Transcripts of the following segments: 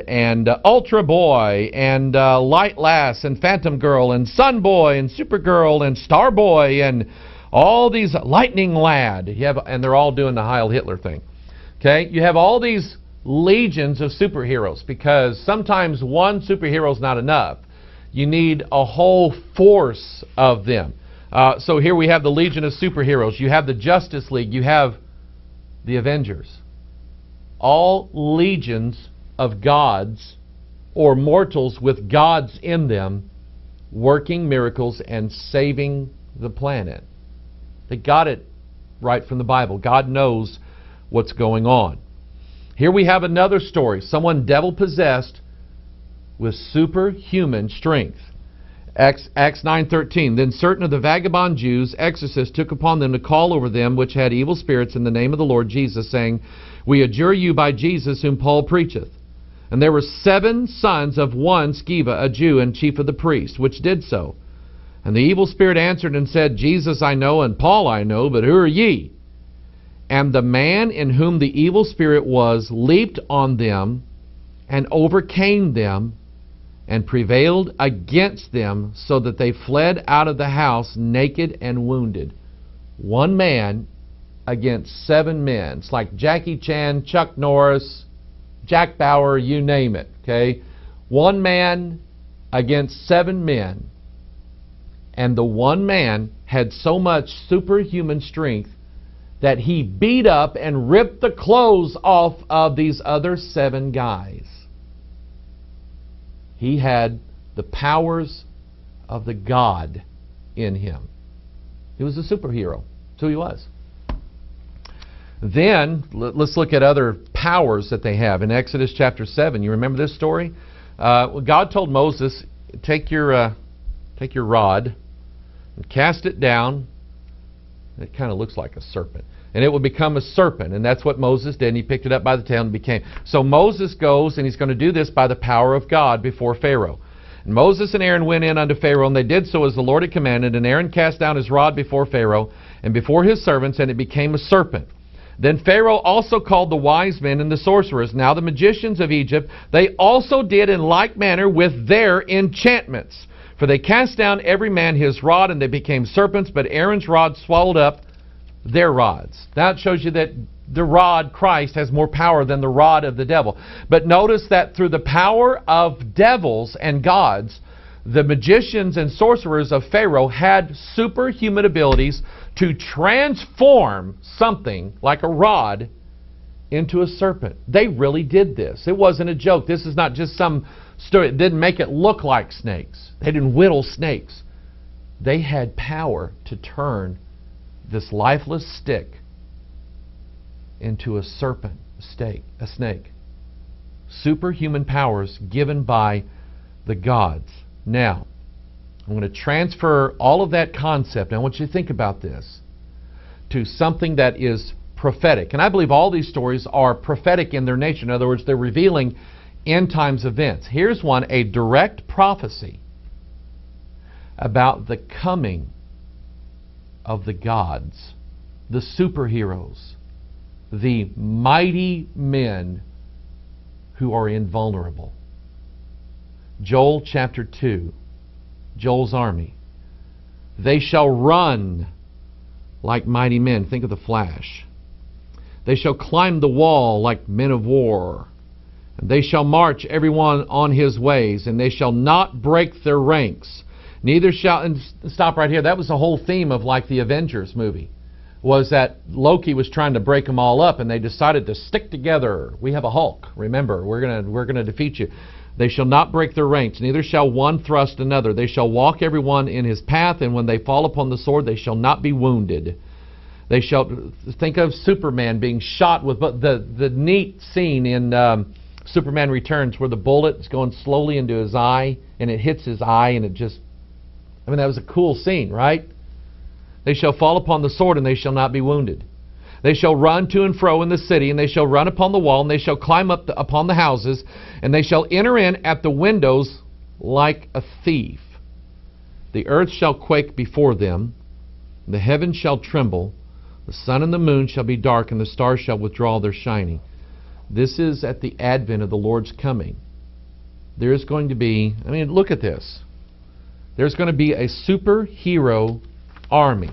and Ultra Boy and Light Lass and Phantom Girl and Sun Boy and Supergirl and Star Boy and all these Lightning Lad. And they're all doing the Heil Hitler thing. Okay, you have all these legions of superheroes because sometimes one superhero is not enough. You need a whole force of them. So here we have the Legion of Superheroes. You have the Justice League. You have the Avengers. All legions of gods or mortals with gods in them working miracles and saving the planet. They got it right from the Bible. God knows what's going on. Here we have another story. Someone devil-possessed with superhuman strength. Acts 9:13. Then certain of the vagabond Jews, exorcists, took upon them to call over them which had evil spirits in the name of the Lord Jesus, saying, We adjure you by Jesus whom Paul preacheth. And there were 7 sons of one Sceva, a Jew and chief of the priests, which did so. And the evil spirit answered and said, Jesus I know, and Paul I know, but who are ye? And the man in whom the evil spirit was leaped on them and overcame them, and prevailed against them, so that they fled out of the house naked and wounded. One man against 7 men. It's like Jackie Chan, Chuck Norris, Jack Bauer, you name it. Okay, one man against 7 men, and the one man had so much superhuman strength that he beat up and ripped the clothes off of these other 7 guys. He had the powers of the God in him. He was a superhero. That's who he was. Then, let's look at other powers that they have. In Exodus chapter 7, you remember this story? God told Moses, take your rod and cast it down. It kind of looks like a serpent. And it will become a serpent. And that's what Moses did. And he picked it up by the tail and became. So Moses goes, and he's going to do this by the power of God before Pharaoh. And Moses and Aaron went in unto Pharaoh, and they did so as the Lord had commanded. And Aaron cast down his rod before Pharaoh and before his servants, and it became a serpent. Then Pharaoh also called the wise men and the sorcerers. Now the magicians of Egypt, they also did in like manner with their enchantments. For they cast down every man his rod, and they became serpents, but Aaron's rod swallowed up their rods. That shows you that the rod, Christ, has more power than the rod of the devil. But notice that through the power of devils and gods, the magicians and sorcerers of Pharaoh had superhuman abilities to transform something like a rod into a serpent. They really did this. It wasn't a joke. This is not just some story. It didn't make it look like snakes. They didn't whittle snakes. They had power to turn this lifeless stick into a serpent, a snake. Superhuman powers given by the gods. Now, I'm going to transfer all of that concept, and I want you to think about this, to something that is prophetic. And I believe all these stories are prophetic in their nature. In other words, they're revealing end times events. Here's one, a direct prophecy about the coming of the gods, the superheroes, the mighty men who are invulnerable. Joel chapter 2, Joel's army. They shall run like mighty men. Think of the Flash. They shall climb the wall like men of war. And they shall march everyone on his ways, and they shall not break their ranks. Neither shall, and stop right here, that was the whole theme of like the Avengers movie, was that Loki was trying to break them all up, and they decided to stick together. We have a Hulk, remember, we're gonna defeat you. They shall not break their ranks, neither shall one thrust another. They shall walk everyone in his path, and when they fall upon the sword, they shall not be wounded. They shall, think of Superman being shot with, but the neat scene in Superman Returns where the bullet is going slowly into his eye, and it hits his eye, and it just, I mean, that was a cool scene, right? They shall fall upon the sword, and they shall not be wounded. They shall run to and fro in the city, and they shall run upon the wall, and they shall climb up upon the houses, and they shall enter in at the windows like a thief. The earth shall quake before them, the heavens shall tremble, the sun and the moon shall be dark, and the stars shall withdraw their shining. This is at the advent of the Lord's coming. there's going to be, I mean, look at this. There's going to be a superhero army.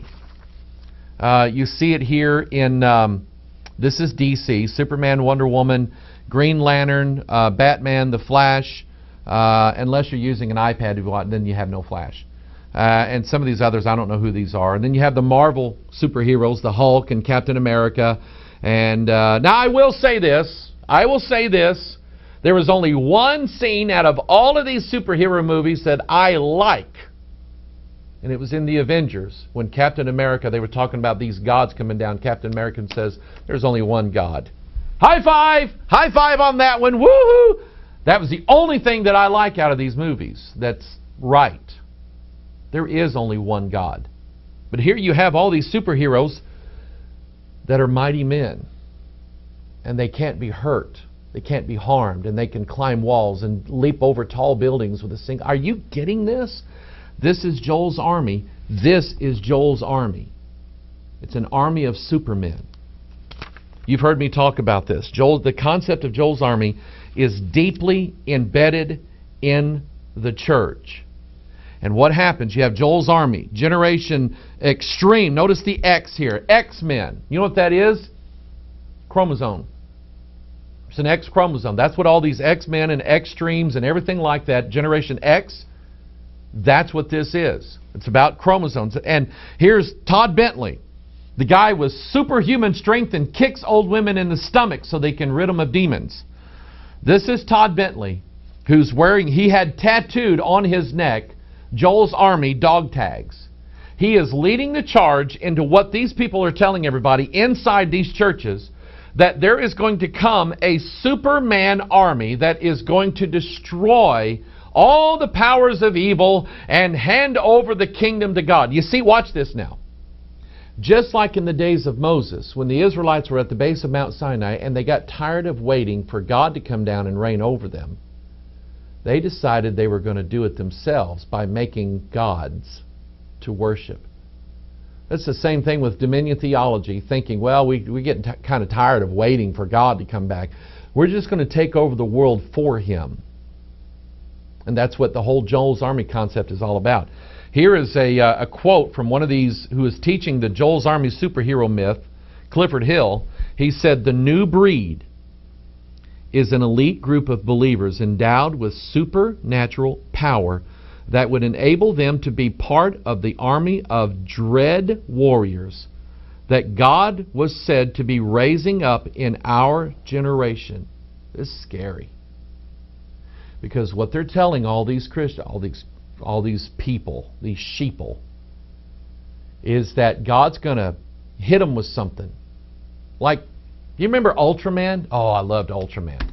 You see it here in, this is DC, Superman, Wonder Woman, Green Lantern, Batman, The Flash, unless you're using an iPad, then you have no Flash. And some of these others, I don't know who these are. And then you have the Marvel superheroes, the Hulk and Captain America. And now I will say this, there was only one scene out of all of these superhero movies that I like. And it was in the Avengers. When Captain America, they were talking about these gods coming down. Captain America says, there's only one God. High five! High five on that one. Woohoo! That was the only thing that I like out of these movies. That's right. There is only one God. But here you have all these superheroes that are mighty men. And they can't be hurt. They can't be harmed. And they can climb walls and leap over tall buildings with a single... Are you getting this? This is Joel's army. This is Joel's army. It's an army of supermen. You've heard me talk about this. The concept of Joel's army is deeply embedded in the church. And what happens? You have Joel's army, Generation Extreme. Notice the X here. X-Men. You know what that is? Chromosome. It's an X chromosome. That's what all these X-Men and Extremes and everything like that, Generation X, that's what this is. It's about chromosomes. And here's Todd Bentley. The guy with superhuman strength and kicks old women in the stomach so they can rid them of demons. This is Todd Bentley, who's wearing, he had tattooed on his neck Joel's Army dog tags. He is leading the charge into what these people are telling everybody inside these churches, that there is going to come a Superman army that is going to destroy all the powers of evil and hand over the kingdom to God. You see, watch this now. Just like in the days of Moses, when the Israelites were at the base of Mount Sinai and they got tired of waiting for God to come down and reign over them, they decided they were going to do it themselves by making gods to worship. That's the same thing with dominion theology, thinking, well, we get kind of tired of waiting for God to come back. We're just going to take over the world for Him. And that's what the whole Joel's Army concept is all about. Here is a quote from one of these who is teaching the Joel's Army superhero myth, Clifford Hill. He said, the new breed is an elite group of believers endowed with supernatural power that would enable them to be part of the army of dread warriors that God was said to be raising up in our generation. This is scary. Because what they're telling all these Christians, all these people, these sheeple, is that God's going to hit them with something. Like, you remember Ultraman? Oh, I loved Ultraman.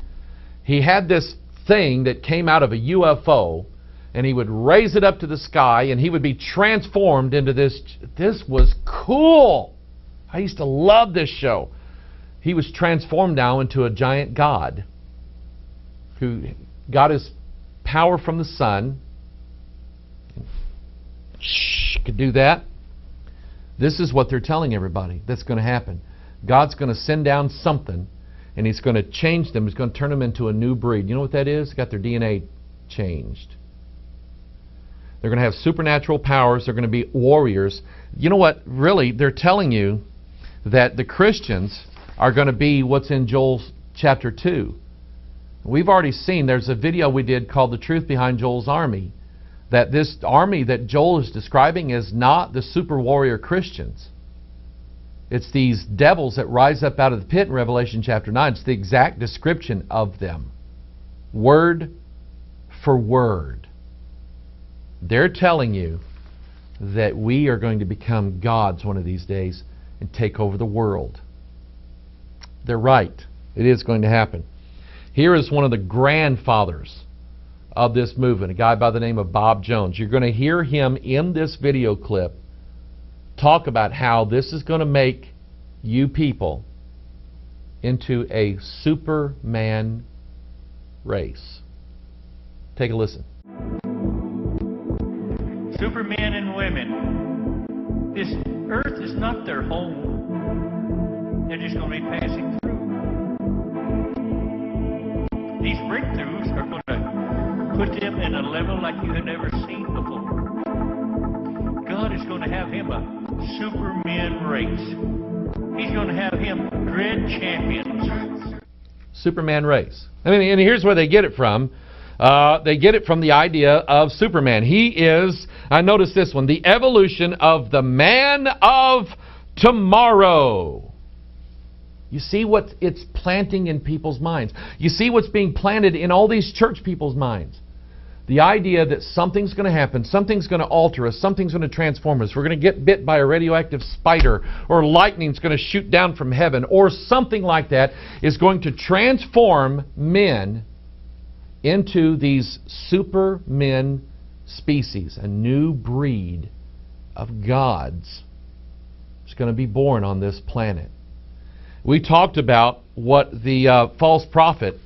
He had this thing that came out of a UFO, and he would raise it up to the sky, and he would be transformed into this. This was cool. I used to love this show. He was transformed now into a giant god who got his power from the sun. Could do that. This is what they're telling everybody that's going to happen. God's going to send down something, and He's going to change them. He's going to turn them into a new breed. You know what that is? They got their DNA changed. They're going to have supernatural powers. They're going to be warriors. You know what? Really, they're telling you that the Christians are going to be what's in Joel chapter 2. We've already seen, there's a video we did called The Truth Behind Joel's Army, that this army that Joel is describing is not the super warrior Christians. It's these devils that rise up out of the pit in Revelation chapter 9. It's the exact description of them. Word for word. They're telling you that we are going to become gods one of these days and take over the world. They're right. It is going to happen. Here is one of the grandfathers of this movement, a guy by the name of Bob Jones. You're going to hear him in this video clip talk about how this is going to make you people into a Superman race. Take a listen. Supermen and women. This earth is not their home. They're just going to be passing through. These breakthroughs are going to put them in a level like you had never seen before. God is going to have him a Superman race. He's going to have him dread champions. Superman race. I mean, and here's where they get it from. They get it from the idea of Superman. He is, I notice this one, the evolution of the man of tomorrow. You see what it's planting in people's minds. You see what's being planted in all these church people's minds. The idea that something's going to happen, something's going to alter us, something's going to transform us. We're going to get bit by a radioactive spider, or lightning's going to shoot down from heaven, or something like that is going to transform men into these supermen species, a new breed of gods is going to be born on this planet. We talked about what the false prophet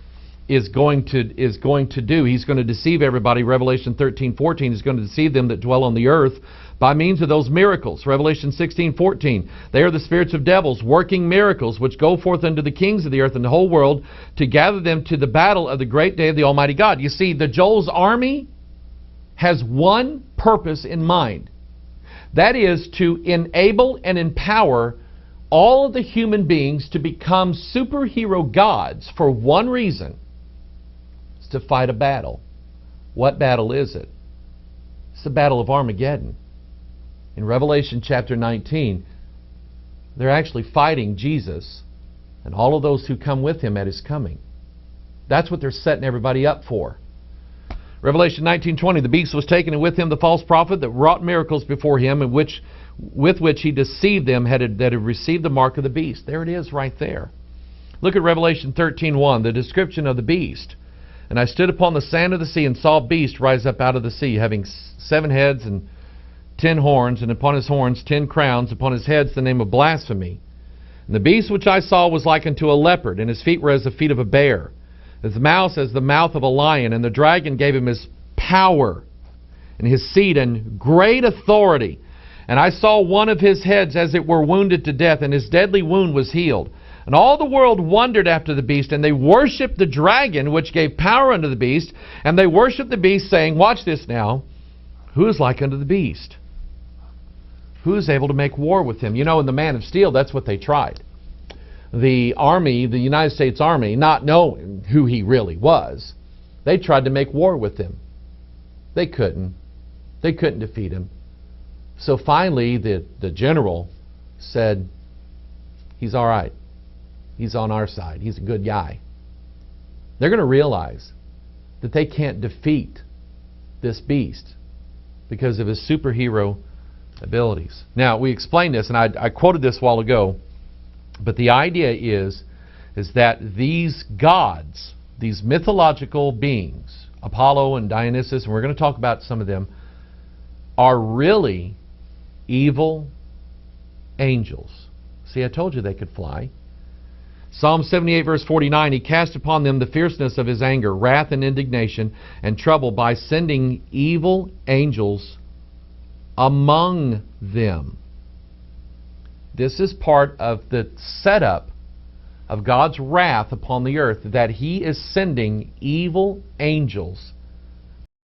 is going to do. He's going to deceive everybody. Revelation 13:14 is going to deceive them that dwell on the earth by means of those miracles. Revelation 16:14, they are the spirits of devils working miracles, which go forth unto the kings of the earth and the whole world to gather them to the battle of the great day of the Almighty God. You see, the Joel's army has one purpose in mind. That is to enable and empower all of the human beings to become superhero gods for one reason. It's to fight a battle. What battle is it? It's the battle of Armageddon. In Revelation chapter 19, they're actually fighting Jesus and all of those who come with him at his coming. That's what they're setting everybody up for. Revelation 19:20, the beast was taken, and with him the false prophet that wrought miracles before him, and with which he deceived them that had received the mark of the beast. There it is right there. Look at Revelation 13:1, the description of the beast. And I stood upon the sand of the sea and saw a beast rise up out of the sea, having 7 heads and 10 horns, and upon his horns 10 crowns, upon his heads the name of blasphemy. And the beast which I saw was like unto a leopard, and his feet were as the feet of a bear, his mouth as the mouth of a lion. And the dragon gave him his power and his seat and great authority. And I saw one of his heads as it were wounded to death, and his deadly wound was healed. And all the world wondered after the beast, and they worshipped the dragon, which gave power unto the beast. And they worshipped the beast, saying, watch this now, who is like unto the beast? Who is able to make war with him? You know, in the Man of Steel, that's what they tried. The Army, the United States Army, not knowing who he really was, they tried to make war with him. They couldn't. They couldn't defeat him. So finally, the general said, he's all right. He's on our side. He's a good guy. They're going to realize that they can't defeat this beast because of his superhero abilities. Now, we explained this, and I quoted this a while ago, but the idea is that these gods, these mythological beings, Apollo and Dionysus, and we're going to talk about some of them, are really evil angels. See, I told you they could fly. Psalm 78 verse 49, he cast upon them the fierceness of his anger, wrath and indignation and trouble by sending evil angels among them. This is part of the setup of God's wrath upon the earth, that he is sending evil angels